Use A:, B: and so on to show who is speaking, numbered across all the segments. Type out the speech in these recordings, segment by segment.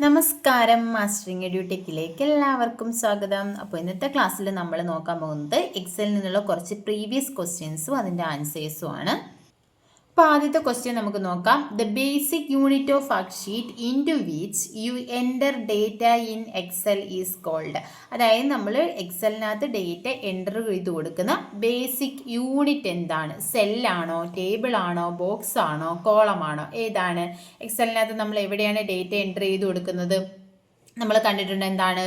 A: നമസ്കാരം, മാസ്റ്ററിങ് എഡ്യൂടെക്കിലേക്ക് എല്ലാവർക്കും സ്വാഗതം. അപ്പോൾ ഇന്നത്തെ ക്ലാസ്സിൽ നമ്മൾ നോക്കാൻ പോകുന്നത് എക്സലിൽ നിന്നുള്ള കുറച്ച് പ്രീവിയസ് ക്വസ്റ്റ്യൻസും അതിൻ്റെ ആൻസേഴ്സും ആണ്. അപ്പോൾ ആദ്യത്തെ ക്വസ്റ്റ്യൻ നമുക്ക് നോക്കാം. The basic unit of worksheet into which you enter data in Excel is called. അതായത് നമ്മൾ എക്സലിനകത്ത് ഡേറ്റ എൻ്റർ ചെയ്ത് കൊടുക്കുന്ന ബേസിക് യൂണിറ്റ് എന്താണ്? സെല്ലാണോ, ടേബിൾ ആണോ, ബോക്സ് ആണോ, കോളമാണോ? ഏതാണ്? എക്സലിനകത്ത് നമ്മൾ എവിടെയാണ് ഡേറ്റ എൻ്റർ ചെയ്ത് കൊടുക്കുന്നത്? നമ്മൾ കണ്ടിട്ടുണ്ട് എന്താണ്,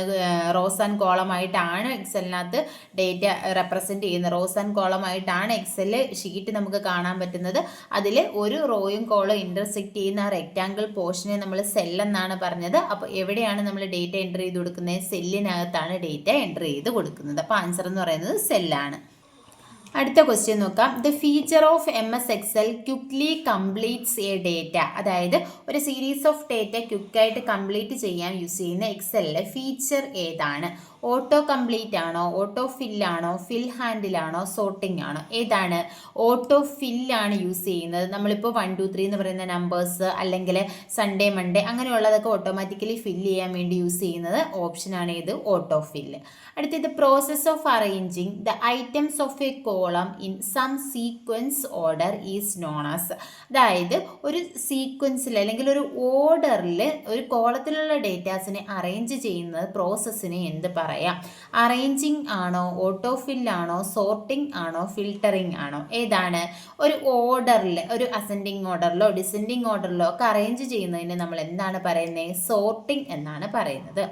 A: റോസ് ആൻഡ് കോളമായിട്ടാണ് എക്സലിനകത്ത് ഡേറ്റ റെപ്രസെൻറ്റ് ചെയ്യുന്നത്. റോസ് ആൻഡ് കോളമായിട്ടാണ് എക്സൽ ഷീറ്റ് നമുക്ക് കാണാൻ പറ്റുന്നത്. അതിൽ ഒരു റോയും കോളും ഇൻ്റർസെക്റ്റ് ചെയ്യുന്ന ആ റെക്റ്റാങ്കിൾ പോർഷനെ നമ്മൾ സെല്ലെന്നാണ് പറഞ്ഞത്. അപ്പോൾ എവിടെയാണ് നമ്മൾ ഡേറ്റ എൻ്റർ ചെയ്ത് കൊടുക്കുന്നത്? സെല്ലിനകത്താണ് ഡേറ്റ എൻ്റർ ചെയ്ത് കൊടുക്കുന്നത്. അപ്പോൾ ആൻസർ എന്ന് പറയുന്നത് സെല്ലാണ്. അടുത്ത ക്വസ്റ്റ്യൻ നോക്കാം. The feature of MS Excel quickly completes a data. അതായത് ഒരു സീരീസ് ഓഫ് ഡേറ്റ ക്വിക്കായിട്ട് കംപ്ലീറ്റ് ചെയ്യാൻ യൂസ് ചെയ്യുന്ന എക്സലിലെ ഫീച്ചർ ഏതാണ്? ഓട്ടോ കംപ്ലീറ്റ് ആണോ, ഓട്ടോ ഫില്ലാണോ, ഫിൽ ഹാൻഡിലാണോ, സോർട്ടിംഗ് ആണോ? ഏതാണ്? ഓട്ടോ ഫില്ലാണ് യൂസ് ചെയ്യുന്നത്. നമ്മളിപ്പോൾ 1 2 3 എന്ന് പറയുന്ന നമ്പേഴ്സ് അല്ലെങ്കിൽ സൺഡേ മൺഡേ അങ്ങനെയുള്ളതൊക്കെ ഓട്ടോമാറ്റിക്കലി ഫില്ല് ചെയ്യാൻ വേണ്ടി യൂസ് ചെയ്യുന്നത് ഓപ്ഷനാണ് ഇത്, ഓട്ടോ ഫില്ല്. അടുത്തത് process of arranging the items of a column in some sequence order is known as. അതായത് ഒരു സീക്വൻസിൽ അല്ലെങ്കിൽ ഒരു ഓർഡറിൽ ഒരു കോളത്തിലുള്ള ഡേറ്റാസിനെ അറേഞ്ച് ചെയ്യുന്നത് പ്രോസസ്സിനെ എന്ത് പറയാം? അറേഞ്ചിങ് ആണോ, ഓട്ടോ ഫില്ലാണോ, സോർട്ടിംഗ് ആണോ, ഫിൽട്ടറിംഗ് ആണോ? ഏതാണ്? ഒരു ഓർഡറിൽ, ഒരു അസെൻഡിങ് ഓർഡറിലോ ഡിസെൻഡിങ് ഓർഡറിലോ ഒക്കെ അറേഞ്ച് ചെയ്യുന്നതിന് നമ്മൾ എന്താണ് പറയുന്നത്? സോർട്ടിംഗ് എന്നാണ് പറയുന്നത്.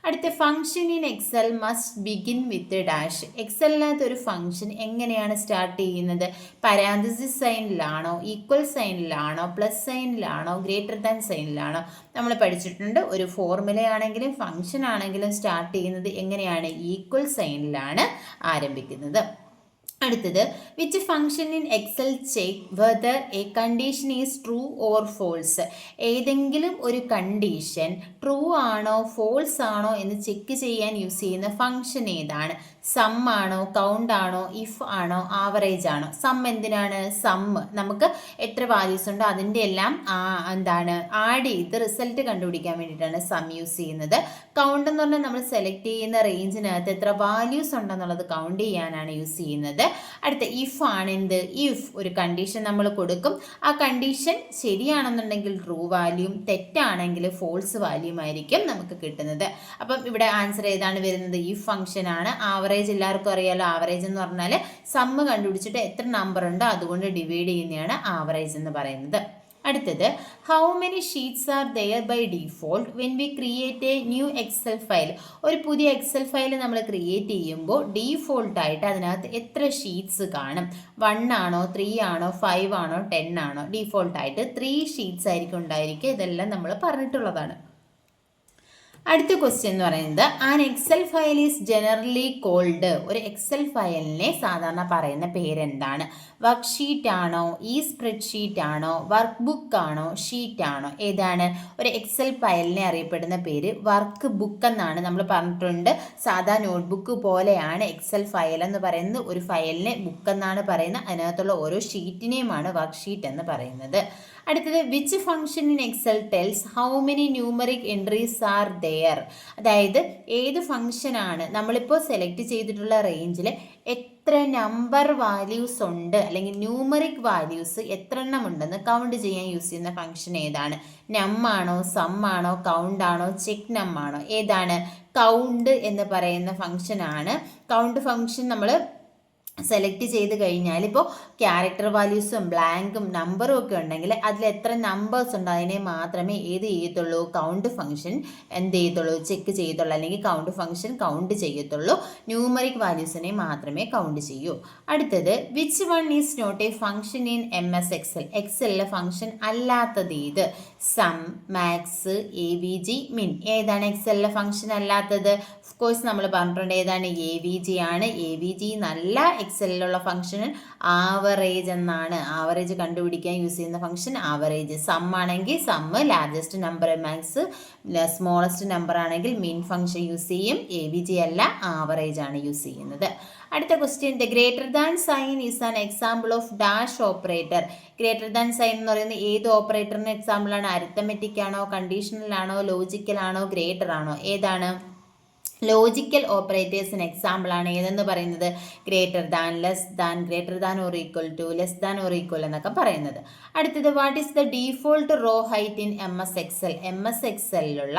A: അടുത്ത function in Excel must begin with dash. എക്സലിനകത്ത് ഒരു ഫംഗ്ഷൻ എങ്ങനെയാണ് സ്റ്റാർട്ട് ചെയ്യുന്നത്? പരാന്തസിസ് സൈനിലാണോ, ഈക്വൽ സൈനിലാണോ, പ്ലസ് സൈനിലാണോ, ഗ്രേറ്റർ ദാൻ സൈനിലാണോ? നമ്മൾ പഠിച്ചിട്ടുണ്ട്. ഒരു ഫോർമുലയാണെങ്കിലും ഫംഗ്ഷൻ ആണെങ്കിലും സ്റ്റാർട്ട് ചെയ്യുന്നത് എങ്ങനെയാണ്? ഈക്വൽ സൈനിലാണ് ആരംഭിക്കുന്നത്. അടുത്തത് which function in Excel check whether a condition is true or false. ഏതെങ്കിലും ഒരു കണ്ടീഷൻ ട്രൂ ആണോ ഫോൾസ് ആണോ എന്ന് ചെക്ക് ചെയ്യാൻ യൂസ് ചെയ്യുന്ന ഫംഗ്ഷൻ ഏതാണ്? സം ആണോ, കൗണ്ട് ആണോ, ഇഫ് ആണോ, ആവറേജ് ആണോ? സം എന്തിനാണ്? സം നമുക്ക് എത്ര വാല്യൂസ് ഉണ്ടോ അതിൻ്റെ എല്ലാം എന്താണ് ആഡ് ചെയ്ത് റിസൾട്ട് കണ്ടുപിടിക്കാൻ വേണ്ടിയിട്ടാണ് സം യൂസ് ചെയ്യുന്നത്. കൗണ്ട് എന്ന് പറഞ്ഞാൽ നമ്മൾ സെലക്ട് ചെയ്യുന്ന റേഞ്ചിനകത്ത് എത്ര വാല്യൂസ് ഉണ്ടെന്നുള്ളത് കൗണ്ട് ചെയ്യാനാണ് യൂസ് ചെയ്യുന്നത്. അടുത്ത ഇഫ് ആണ്. എന്ത്? ഇഫ് ഒരു കണ്ടീഷൻ നമ്മൾ കൊടുക്കും. ആ കണ്ടീഷൻ ശരിയാണെന്നുണ്ടെങ്കിൽ ട്രൂ വാല്യൂം, തെറ്റാണെങ്കിൽ ഫോൾസ് വാല്യൂം ആയിരിക്കും നമുക്ക് കിട്ടുന്നത്. അപ്പം ഇവിടെ ആൻസർ ഏതാണ് വരുന്നത്? ഇഫ് ഫംഗ്ഷൻ ആണ്. ആവറേജ് എല്ലാവർക്കും അറിയാലോ. ആവറേജ് എന്ന് പറഞ്ഞാൽ സമ്മ് കണ്ടുപിടിച്ചിട്ട് എത്ര നമ്പർ ഉണ്ടോ അതുകൊണ്ട് ഡിവൈഡ് ചെയ്യുന്നതാണ് ആവറേജ് എന്ന് പറയുന്നത്. അടുത്തത് how many sheets are there by default when we create a new Excel file. ഒരു പുതിയ എക്സൽ ഫയൽ നമ്മൾ ക്രിയേറ്റ് ചെയ്യുമ്പോൾ ഡീഫോൾട്ടായിട്ട് അതിനകത്ത് എത്ര ഷീറ്റ്സ് കാണും? 1 ആണോ, 3 ആണോ, 5 ആണോ, 10 ആണോ? ഡീഫോൾട്ടായിട്ട് 3 ഷീറ്റ്സ് ആയിരിക്കും ഉണ്ടായിരിക്കുക. ഇതെല്ലാം നമ്മൾ പറഞ്ഞിട്ടുള്ളതാണ്. അടുത്ത ക്വസ്റ്റ്യൻ എന്ന് പറയുന്നത് an Excel file is generally called. ഒരു എക്സൽ ഫയലിനെ സാധാരണ പറയുന്ന പേരെന്താണ്? വർക്ക് ഷീറ്റ് ആണോ, ഈ സ്പ്രെഡ് ഷീറ്റ് ആണോ, വർക്ക് ബുക്ക് ആണോ, ഷീറ്റ് ആണോ? ഏതാണ്? ഒരു എക്സൽ ഫയലിനെ അറിയപ്പെടുന്ന പേര് വർക്ക് ബുക്ക് എന്നാണ്. നമ്മൾ പറഞ്ഞിട്ടുണ്ട് സാധാ നോട്ട്ബുക്ക് പോലെയാണ് എക്സൽ ഫയൽ എന്ന് പറയുന്നത്. ഒരു ഫയലിനെ ബുക്ക് എന്നാണ് പറയുന്നത്. അതിനകത്തുള്ള ഓരോ ഷീറ്റിനെയുമാണ് വർക്ക് ഷീറ്റ് എന്ന് പറയുന്നത്. അടുത്തത് which function in Excel tells how many numeric entries are there. അതായത് ഏത് ഫംഗ്ഷനാണ് നമ്മളിപ്പോൾ സെലക്ട് ചെയ്തിട്ടുള്ള റേഞ്ചിൽ എത്ര നമ്പർ വാല്യൂസ് ഉണ്ട് അല്ലെങ്കിൽ ന്യൂമറിക് വാല്യൂസ് എത്ര എണ്ണം ഉണ്ടെന്ന് കൗണ്ട് ചെയ്യാൻ യൂസ് ചെയ്യുന്ന ഫംഗ്ഷൻ ഏതാണ്? നം ആണോ, സം ആണോ, കൗണ്ട് ആണോ, ചെക്ക് നം ആണോ? ഏതാണ്? കൗണ്ട് എന്ന് പറയുന്ന ഫംഗ്ഷനാണ്. കൗണ്ട് ഫംഗ്ഷൻ നമ്മൾ സെലക്ട് ചെയ്ത് കഴിഞ്ഞാൽ ഇപ്പോൾ ക്യാരക്ടർ വാല്യൂസും ബ്ലാങ്കും നമ്പറും ഒക്കെ ഉണ്ടെങ്കിൽ അതിൽ എത്ര നമ്പേഴ്സ് ഉണ്ട് അതിനെ മാത്രമേ ഏത് ചെയ്യത്തുള്ളൂ? കൗണ്ട് ഫംഗ്ഷൻ എന്ത് ചെയ്യത്തുള്ളൂ? ചെക്ക് ചെയ്യത്തുള്ളൂ. അല്ലെങ്കിൽ കൗണ്ട് ഫംഗ്ഷൻ കൗണ്ട് ചെയ്യത്തുള്ളൂ. ന്യൂമറിക് വാല്യൂസിനെ മാത്രമേ കൗണ്ട് ചെയ്യൂ. അടുത്തത് which one is not a function in MS Excel. എക്സലിലെ ഫംഗ്ഷൻ അല്ലാത്തത് ഏത്? Sum, max, AVG, min. ഏതാണ് എക്സലിലെ ഫംഗ്ഷൻ അല്ലാത്തത്? ഓഫ് കോഴ്സ് നമ്മൾ പറഞ്ഞിട്ടുണ്ട് ഏതാണ്? AVG ആണ്. AVG നല്ല എക്സലിലുള്ള ഫംഗ്ഷൻ ആവറേജ് എന്നാണ്. ആവറേജ് കണ്ടുപിടിക്കാൻ യൂസ് ചെയ്യുന്ന ഫംഗ്ഷൻ ആവറേജ്. സം ആണെങ്കിൽ sum, largest number max, smallest number ആണെങ്കിൽ മിൻ ഫംഗ്ഷൻ യൂസ് ചെയ്യും. AVG അല്ല, ആവറേജ് ആണ് യൂസ് ചെയ്യുന്നത്. അടുത്ത question, the greater than sign is an example of dash operator. Greater than sign എന്ന് പറയുന്നത് ഏത് ഓപ്പറേറ്ററിന് എക്സാമ്പിളാണ്? അരിത്തമെറ്റിക് ആണോ, കണ്ടീഷണൽ ആണോ, ലോജിക്കൽ ആണോ, ഗ്രേറ്റർ ആണോ? ഏതാണ്? ലോജിക്കൽ ഓപ്പറേറ്റേഴ്സിന് എക്സാമ്പിൾ ആണ് ഏതെന്ന് പറയുന്നത്? Greater than, less than, greater than or equal to, less than or equal എന്നൊക്കെ പറയുന്നത്. അടുത്തത്, what is the default row height in MS Excel? MS Excelലുള്ള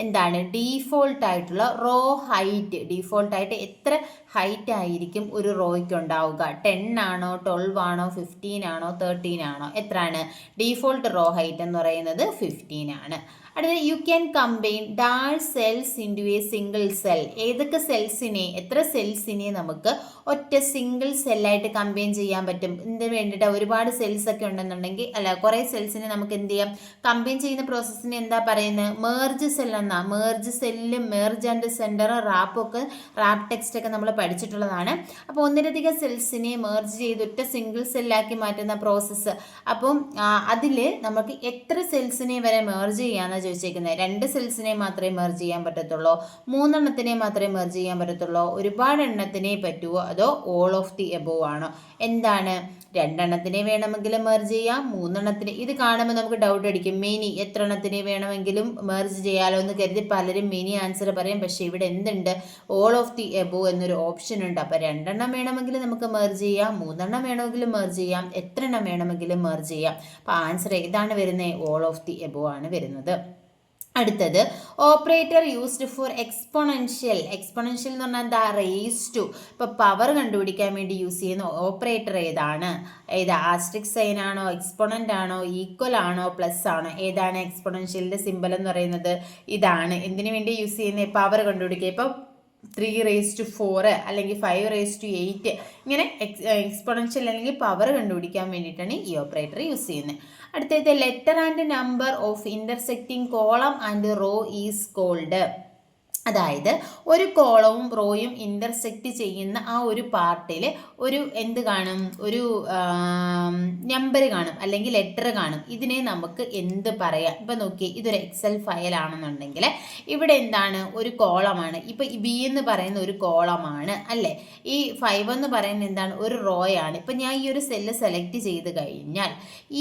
A: എന്താണ് ഡീഫോൾട്ട് ആയിട്ടുള്ള റോ ഹൈറ്റ്? ഡീഫോൾട്ട് ആയിട്ട് എത്ര ഹൈറ്റ് ആയിരിക്കും ഒരു റോയ്ക്ക് ഉണ്ടാവുക? 10 ആണോ, 12 ആണോ, 15 ആണോ, 13 ആണോ? എത്രയാണ് ഡീഫോൾട്ട് റോ ഹൈറ്റ് എന്ന് പറയുന്നത്? 15 ആണ്. അടുത്തത്, you can combine dash cells into A single cell. ഏതൊക്കെ സെൽസിനെ, എത്ര സെൽസിനെ നമുക്ക് ഒറ്റ സിംഗിൾ സെല്ലായിട്ട് കമ്പൈൻ ചെയ്യാൻ പറ്റും? ഇതിന് വേണ്ടിയിട്ട് ഒരുപാട് സെൽസ് ഒക്കെ ഉണ്ടെന്നുണ്ടെങ്കിൽ, അല്ല കുറേ സെൽസിനെ നമുക്ക് എന്ത് ചെയ്യാം? കമ്പൈൻ ചെയ്യുന്ന പ്രോസസ്സിന് എന്താ പറയുന്നത്? മേർജ് സെൽ എന്നാ. മേർജ് സെല്ലും മേർജ് ആൻഡ് സെൻറ്റർ റാപ്പൊക്കെ, റാപ്പ് ടെക്സ്റ്റ് ഒക്കെ നമ്മൾ പഠിച്ചിട്ടുള്ളതാണ്. അപ്പോൾ ഒന്നിലധികം സെൽസിനെ മേർജ് ചെയ്ത് ഒറ്റ സിംഗിൾ സെല്ലാക്കി മാറ്റുന്ന പ്രോസസ്സ്. അപ്പം അതിൽ നമുക്ക് എത്ര സെൽസിനെ വരെ മേർജ് ചെയ്യാമെന്ന് ചോദിച്ചേക്കുന്നത്? 2 സെൽസിനെ മാത്രമേ മെർജ് ചെയ്യാൻ പറ്റത്തുള്ളൂ? 3 എണ്ണത്തിനെ മാത്രമേ മെർജ് ചെയ്യാൻ പറ്റത്തുള്ളൂ? ഒരുപാട് എണ്ണത്തിനെ പറ്റുമോ? അതോ ഓൾ ഓഫ് ദി എബോവ് ആണോ? എന്താണ്? 2 എണ്ണത്തിനെ വേണമെങ്കിലും മെർജ് ചെയ്യാം, 3 എണ്ണത്തിന്. ഇത് കാണുമ്പോൾ നമുക്ക് ഡൗട്ട് അടിക്കും, മെനി എത്ര എണ്ണത്തിനെ വേണമെങ്കിലും മെർജ് ചെയ്യാലോ എന്ന് കരുതി പലരും മെനി ആൻസർ പറയും. പക്ഷേ ഇവിടെ എന്തുണ്ട്? ഓൾ ഓഫ് ദി എബോവ് എന്നൊരു ഓപ്ഷൻ ഉണ്ട്. അപ്പോൾ 2 എണ്ണം വേണമെങ്കിലും നമുക്ക് മെർജ് ചെയ്യാം, 3 എണ്ണം വേണമെങ്കിലും മെർജ് ചെയ്യാം, എത്ര എണ്ണം വേണമെങ്കിലും മെർജ് ചെയ്യാം. അപ്പോൾ ആൻസർ ഏതാണ് വരുന്നത്? ഓൾ ഓഫ് ദി എബോവ് ആണ് വരുന്നത്. അടുത്തത്, operator used for exponential. Exponential എന്ന് പറഞ്ഞാൽ എന്താ? Raise to. ഇപ്പോൾ പവർ കണ്ടുപിടിക്കാൻ വേണ്ടി യൂസ് ചെയ്യുന്ന ഓപ്പറേറ്റർ ഏതാണ്? ആസ്ട്രിക് സൈൻ ആണോ, എക്സ്പൊണൻ്റ് ആണോ, ഈക്വൽ ആണോ, പ്ലസ് ആണോ? ഏതാണ് എക്സ്പൊണൻഷ്യലിൻ്റെ സിമ്പൽ എന്ന് പറയുന്നത്? ഇതാണ്. എന്തിനു വേണ്ടി യൂസ് ചെയ്യുന്നത്? പവർ കണ്ടുപിടിക്കുക. ഇപ്പോൾ 3⁴ അല്ലെങ്കിൽ 5�8 ഇങ്ങനെ എക്സ്പൊണൻഷ്യൽ അല്ലെങ്കിൽ പവർ കണ്ടുപിടിക്കാൻ വേണ്ടിയിട്ടാണ് ഈ ഓപ്പറേറ്റർ യൂസ് ചെയ്യുന്നത്. അടുത്തത്, letter and number of intersecting column and row is called. അതായത് ഒരു കോളവും റോയും ഇൻ്റർസെക്റ്റ് ചെയ്യുന്ന ആ ഒരു പാർട്ടിൽ ഒരു എന്ത് കാണും? ഒരു നമ്പർ കാണും അല്ലെങ്കിൽ ലെറ്റർ കാണും. ഇതിനെ നമുക്ക് എന്ത് പറയാം? ഇപ്പം നോക്കി, ഇതൊരു എക്സൽ ഫയൽ ആണെന്നുണ്ടെങ്കിൽ ഇവിടെ എന്താണ്? ഒരു കോളമാണ്. ഇപ്പം ബി എന്ന് പറയുന്ന ഒരു കോളമാണ് അല്ലേ? ഈ 5 എന്ന് പറയുന്നത് എന്താണ്? ഒരു റോയാണ്. ഇപ്പം ഞാൻ ഈ ഒരു സെല്ല് സെലക്ട് ചെയ്ത് കഴിഞ്ഞാൽ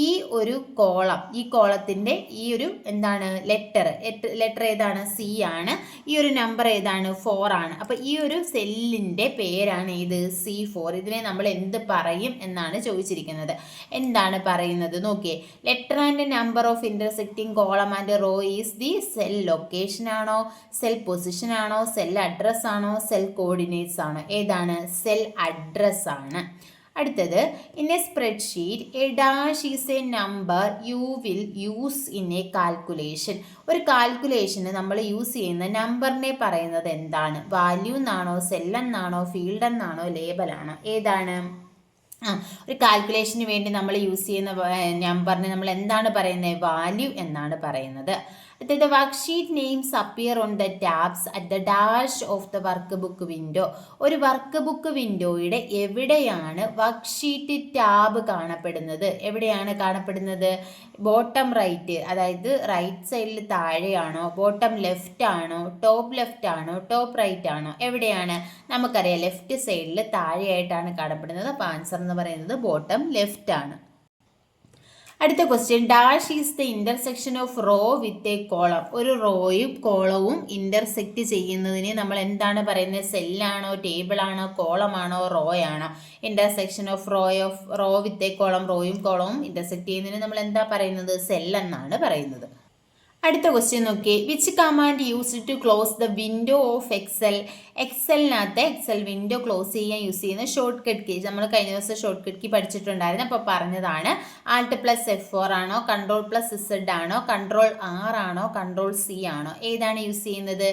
A: ഈ ഒരു കോളം, ഈ കോളത്തിൻ്റെ ഈ ഒരു എന്താണ് ലെറ്റർ ഏതാണ്? സി ആണ്. ഈ ഒരു നമ്പർ ഏതാണ്? 4 ആണ്. അപ്പോൾ ഈ ഒരു സെല്ലിൻ്റെ പേരാണ് ഇത് C4. ഇതിനെ നമ്മൾ എന്ത് പറയും എന്നാണ് ചോദിച്ചിരിക്കുന്നത്. എന്താണ് പറയുന്നത്? നോക്കിയേ, letter and number of intersecting column and row is the cell location ആണോ, സെൽ പൊസിഷൻ ആണോ, സെൽ അഡ്രസ് ആണോ, സെൽ കോർഡിനേറ്റ്സ് ആണോ? ഏതാണ്? സെൽ അഡ്രസ് ആണ്. അടുത്തത്, in a spreadsheet a dash is a number you will use in a calculation. ഒരു കാൽക്കുലേഷന് നമ്മൾ യൂസ് ചെയ്യുന്ന നമ്പറിനെ പറയുന്നത് എന്താണ്? വാല്യൂ എന്നാണോ, സെൽ എന്നാണോ, ഫീൽഡ് എന്നാണോ, ലേബൽ ആണോ? ഏതാണ്? ഒരു കാൽക്കുലേഷന് വേണ്ടി നമ്മൾ യൂസ് ചെയ്യുന്ന നമ്പറിനെ നമ്മൾ എന്താണ് പറയുന്നത്? വാല്യൂ എന്നാണ് പറയുന്നത്. The worksheet names appear on the tabs at the dash of the workbook window. ഒരു വർക്ക് ബുക്ക് വിൻഡോയുടെ എവിടെയാണ് വർക്ക്ഷീറ്റ് ടാബ് കാണപ്പെടുന്നത്? എവിടെയാണ് കാണപ്പെടുന്നത്? ബോട്ടം റൈറ്റ്, അതായത് റൈറ്റ് സൈഡിൽ താഴെയാണോ, ബോട്ടം ലെഫ്റ്റ് ആണോ, ടോപ്പ് ലെഫ്റ്റ് ആണോ, ടോപ്പ് റൈറ്റ് ആണോ? എവിടെയാണ്? നമുക്കറിയാം ലെഫ്റ്റ് സൈഡിൽ താഴെയായിട്ടാണ് കാണപ്പെടുന്നത്. അപ്പോൾ ആൻസർ എന്ന് പറയുന്നത് ബോട്ടം ലെഫ്റ്റ് ആണ്. അടുത്ത question, dash is the intersection of row with a column. ഒരു റോയും കോളവും ഇന്റർസെക്റ്റ് ചെയ്യുന്നതിന് നമ്മൾ എന്താണ് പറയുന്നത്? സെല്ലാണോ, ടേബിൾ ആണോ, കോളമാണോ, റോ ആണോ? Intersection of row with a column, റോയും കോളവും ഇന്റർസെക്റ്റ് ചെയ്യുന്നതിന് നമ്മൾ എന്താ പറയുന്നത്? സെൽ എന്നാണ് പറയുന്നത്. അടുത്ത ക്വസ്റ്റ്യൻ നോക്കി, which command use to close the window of Excel. എക്സലിനകത്ത് എക്സൽ വിൻഡോ ക്ലോസ് ചെയ്യാൻ യൂസ് ചെയ്യുന്ന ഷോർട്ട് കട്ട് കീ. നമ്മൾ കഴിഞ്ഞ ദിവസം ഷോർട്ട് കട്ട് കീ പഠിച്ചിട്ടുണ്ടായിരുന്നു. അപ്പോൾ പറഞ്ഞതാണ് Alt+F4 ആണോ, Ctrl+Z ആണോ, Ctrl+R ആണോ, Ctrl+C ആണോ? ഏതാണ് യൂസ് ചെയ്യുന്നത്?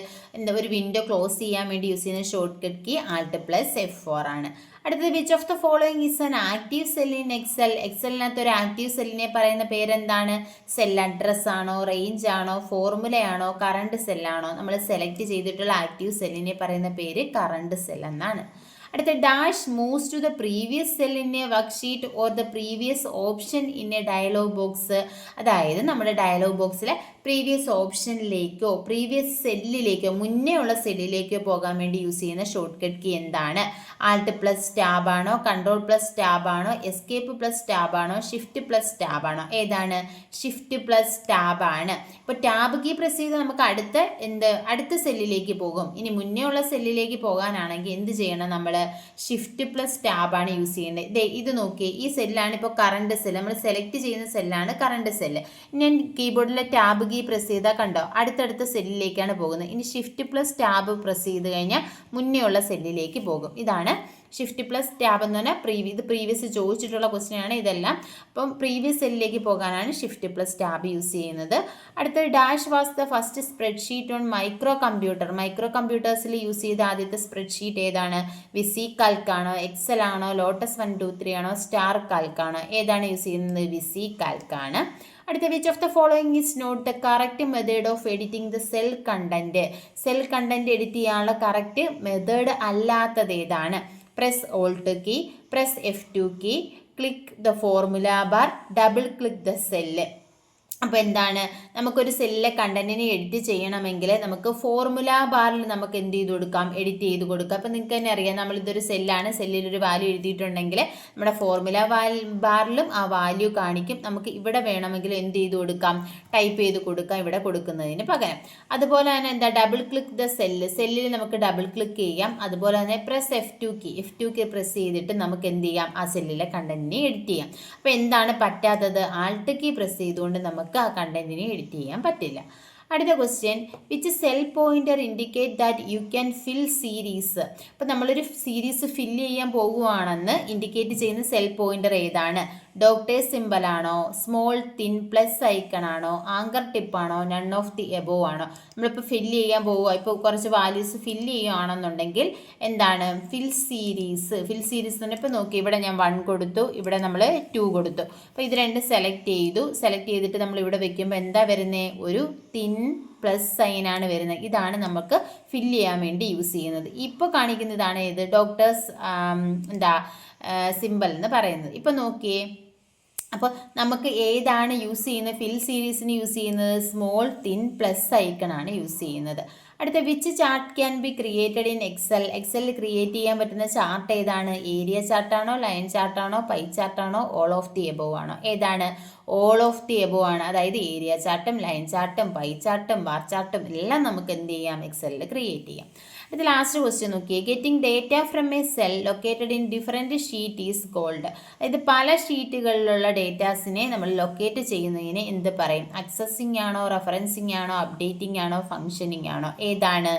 A: ഒരു വിൻഡോ ക്ലോസ് ചെയ്യാൻ വേണ്ടി യൂസ് ചെയ്യുന്ന ഷോർട്ട് കട്ട് കീ Alt+F4 ആണ്. അടുത്തത്, which of the following is an active cell in Excel. എക്സലിനകത്ത് ഒരു ആക്റ്റീവ് സെല്ലിനെ പറയുന്ന പേരെന്താണ്? സെൽ അഡ്രസ് ആണോ, റേഞ്ച് ആണോ, ഫോർമുലയാണോ, കറണ്ട് സെല്ലാണോ? നമ്മൾ സെലക്ട് ചെയ്തിട്ടുള്ള ആക്റ്റീവ് സെല്ലിനെ പറയുന്ന പേര് കറണ്ട് സെൽ എന്നാണ്. അടുത്ത, dash moves to the previous cell in a worksheet or the previous option in a dialog box. അതായത് നമ്മുടെ ഡയലോഗ് ബോക്സിലെ പ്രീവിയസ് ഓപ്ഷനിലേക്കോ പ്രീവിയസ് സെല്ലിലേക്കോ മുന്നേ ഉള്ള സെല്ലിലേക്കോ പോകാൻ വേണ്ടി യൂസ് ചെയ്യുന്ന ഷോർട്ട് കട്ട് കീ എന്താണ്? ആൾട്ട് പ്ലസ് ടാബ് ആണോ, കൺട്രോൾ പ്ലസ് ടാബ് ആണോ, എസ്കേപ്പ് പ്ലസ് ടാബ് ആണോ, ഷിഫ്റ്റ് പ്ലസ് ടാബ് ആണോ? ഏതാണ്? ഷിഫ്റ്റ് പ്ലസ് ടാബ് ആണ്. ഇപ്പോൾ ടാബ് കീ പ്രസ് ചെയ്ത് നമുക്ക് അടുത്ത സെല്ലിലേക്ക് പോകും. ഇനി മുന്നേ ഉള്ള സെല്ലിലേക്ക് പോകാനാണെങ്കിൽ എന്ത് ചെയ്യണം? നമ്മൾ ഷിഫ്റ്റ് പ്ലസ് ടാബ് ആണ് യൂസ് ചെയ്യേണ്ടത്. ഇത് നോക്കിയേ, ഈ സെല്ലാണ് ഇപ്പോൾ കറണ്ട് സെല്ല്, നമ്മൾ സെലക്ട് ചെയ്യുന്ന സെല്ലാണ് കറണ്ട് സെല്ല്. ഞാൻ കീബോർഡിലെ ടാബ് കീ പ്രസ് ചെയ്താൽ കണ്ടോ അടുത്തടുത്ത സെല്ലിലേക്കാണ് പോകുന്നത്. ഇനി ഷിഫ്റ്റ് പ്ലസ് ടാബ് പ്രസ് ചെയ്ത് കഴിഞ്ഞാൽ മുന്നേ ഉള്ള സെല്ലിലേക്ക് പോകും. ഇതാണ് ഷിഫ്റ്റ് പ്ലസ് ടാബ് എന്ന് പറഞ്ഞാൽ ഇത് പ്രീവിയസ് ചോദിച്ചിട്ടുള്ള ക്വസ്റ്റ്യൻ ആണ് ഇതെല്ലാം. അപ്പം പ്രീവിയസ് സെല്ലിലേക്ക് പോകാനാണ് ഷിഫ്റ്റ് പ്ലസ് ടാബ് യൂസ് ചെയ്യുന്നത്. അടുത്തത് dash was the first spreadsheet on micro computer. Micro കമ്പ്യൂട്ടേഴ്സിൽ യൂസ് ചെയ്ത ആദ്യത്തെ സ്പ്രെഡ്ഷീറ്റ് ഏതാണ്? വിസി കാൽക്ക് ആണോ, എക്സൽ ആണോ, ലോട്ടസ് 1 2 3 ആണോ, സ്റ്റാർ കാൽക്ക് ആണോ? ഏതാണ് യൂസ് ചെയ്യുന്നത്? വിസി കാൽക്ക് ആണ്. അടുത്ത which of the following is not the correct method of editing the cell content. Cell content edit ചെയ്യാനുള്ള കറക്റ്റ് മെത്തേഡ് അല്ലാത്തത് ഏതാണ്? Press alt key, press F2 key, click the formula bar, double click the cell. അപ്പോൾ എന്താണ്? നമുക്കൊരു സെല്ലിലെ കണ്ടന്റിനെ edit ചെയ്യണമെങ്കിൽ നമുക്ക് formula ബാറിൽ നമുക്ക് എന്ത് ചെയ്ത് കൊടുക്കാം? എഡിറ്റ് ചെയ്ത് കൊടുക്കാം. അപ്പോൾ നിങ്ങൾക്ക് തന്നെ അറിയാം, നമ്മളിതൊരു സെല്ലാണ്, സെല്ലിലൊരു വാല്യൂ എഴുതിയിട്ടുണ്ടെങ്കിൽ നമ്മുടെ ഫോർമുല ബാറിലും ആ വാല്യൂ കാണിക്കും. നമുക്ക് ഇവിടെ വേണമെങ്കിൽ എന്ത് ചെയ്ത് കൊടുക്കാം? ടൈപ്പ് ചെയ്ത് കൊടുക്കാം ഇവിടെ കൊടുക്കുന്നതിന് പകരം. അതുപോലെ തന്നെ എന്താ? ഡബിൾ ക്ലിക്ക് ദ സെല്ല്, സെല്ലിൽ നമുക്ക് ഡബിൾ ക്ലിക്ക് ചെയ്യാം. അതുപോലെ തന്നെ പ്രസ് F2 കീ പ്രസ് ചെയ്തിട്ട് നമുക്ക് എന്ത് ചെയ്യാം? ആ സെല്ലിലെ കണ്ടന്റിനെ എഡിറ്റ് ചെയ്യാം. അപ്പോൾ എന്താണ് പറ്റാത്തത്? ആൾട്ട് കീ പ്രസ് ചെയ്തുകൊണ്ട് നമുക്ക് ആ കണ്ടന്റിനെ എഡിറ്റ് ചെയ്യാൻ പറ്റില്ല. അടുത്ത question, which cell pointer indicate that you can fill series. അപ്പോൾ നമ്മളൊരു സീരീസ് ഫില്ല് ചെയ്യാൻ പോകുവാണെന്ന് ഇൻഡിക്കേറ്റ് ചെയ്യുന്ന സെൽ പോയിന്റർ ഏതാണ്? ഡോക്ടേഴ്സ് സിമ്പൽ ആണോ, സ്മോൾ തിൻ പ്ലസ് ഐക്കൺ ആണോ, ആങ്കർ ടിപ്പ് ആണോ, നൺ ഓഫ് ദി എബോവ് ആണോ? നമ്മളിപ്പോൾ ഫില്ല് ചെയ്യാൻ പോവുക, ഇപ്പോൾ കുറച്ച് വാല്യൂസ് ഫില്ല് ചെയ്യുകയാണെന്നുണ്ടെങ്കിൽ എന്താണ്? ഫിൽ സീരീസ് എന്ന് പറഞ്ഞാൽ ഇപ്പോൾ നോക്കി, ഇവിടെ ഞാൻ 1 കൊടുത്തു, ഇവിടെ നമ്മൾ 2 കൊടുത്തു. അപ്പോൾ ഇത് രണ്ട് സെലക്ട് ചെയ്തിട്ട് നമ്മൾ ഇവിടെ വെക്കുമ്പോൾ എന്താ വരുന്നത്? ഒരു തിൻ പ്ലസ് സൈനാണ് വരുന്നത്. ഇതാണ് നമുക്ക് ഫില്ല് ചെയ്യാൻ വേണ്ടി യൂസ് ചെയ്യുന്നത്. ഇപ്പോൾ കാണിക്കുന്നതാണ് ഏത്? ഡോക്ടേഴ്സ് സിമ്പൽ എന്ന് പറയുന്നത്. ഇപ്പോൾ നോക്കിയേ, അപ്പോൾ നമുക്ക് ഏതാണ് യൂസ് ചെയ്യുന്നത്? ഫിൽ സീരീസിന് യൂസ് ചെയ്യുന്നത് സ്മോൾ തിൻ പ്ലസ് ഐക്കൺ ആണ് യൂസ് ചെയ്യുന്നത്. അടുത്ത which chart can be created in എക്സലിൽ ക്രിയേറ്റ് ചെയ്യാൻ പറ്റുന്ന ചാർട്ട് ഏതാണ്? ഏരിയ ചാർട്ടാണോ, ലൈൻ ചാർട്ടാണോ, പൈ ചാർട്ടാണോ, ഓൾ ഓഫ് ദി എബോവ് ആണോ? ഏതാണ്? ഓൾ ഓഫ് ദി എബോവ് ആണ്. അതായത് ഏരിയ ചാർട്ടും ലൈൻ ചാർട്ടും പൈ ചാർട്ടും ബാർ ചാർട്ടും എല്ലാം നമുക്ക് എന്ത് ചെയ്യാം? എക്സലിൽ ക്രിയേറ്റ് ചെയ്യാം. ഇത് ലാസ്റ്റ് ക്വസ്റ്റ്യൻ നോക്കിയേ, getting data from a cell located in different sheet is called. അതായത് പല ഷീറ്റുകളിലുള്ള ഡേറ്റാസിനെ നമ്മൾ ലൊക്കേറ്റ് ചെയ്യുന്നതിന് എന്ത് പറയും? അക്സസിങ് ആണോ, റെഫറൻസിങ് ആണോ, അപ്ഡേറ്റിംഗ് ആണോ, ഫങ്ഷനിങ് ആണോ? ഏതാണ്?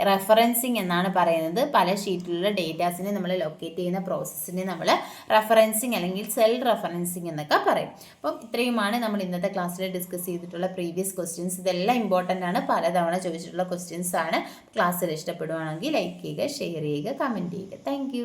A: റെഫറൻസിങ് എന്നാണ് പറയുന്നത്. പല ഷീറ്റിലുള്ള ഡേറ്റാസിനെ നമ്മൾ ലൊക്കേറ്റ് ചെയ്യുന്ന പ്രോസസ്സിനെ നമ്മൾ റെഫറൻസിങ് അല്ലെങ്കിൽ സെൽ റെഫറൻസിങ് എന്നൊക്കെ പറയും. അപ്പം ഇത്രയുമാണ് നമ്മൾ ഇന്നത്തെ ക്ലാസ്സിൽ ഡിസ്കസ് ചെയ്തിട്ടുള്ള പ്രീവിയസ് ക്വസ്റ്റ്യൻസ്. ഇതെല്ലാം ഇമ്പോർട്ടൻ്റ് ആണ്, പലതവണ ചോദിച്ചിട്ടുള്ള ക്വസ്റ്റ്യൻസ് ആണ്. ക്ലാസ്സിൽ ഇഷ്ടപ്പെടുവാണെങ്കിൽ ലൈക്ക് ചെയ്യുക, ഷെയർ ചെയ്യുക, കമൻറ്റ് ചെയ്യുക. താങ്ക്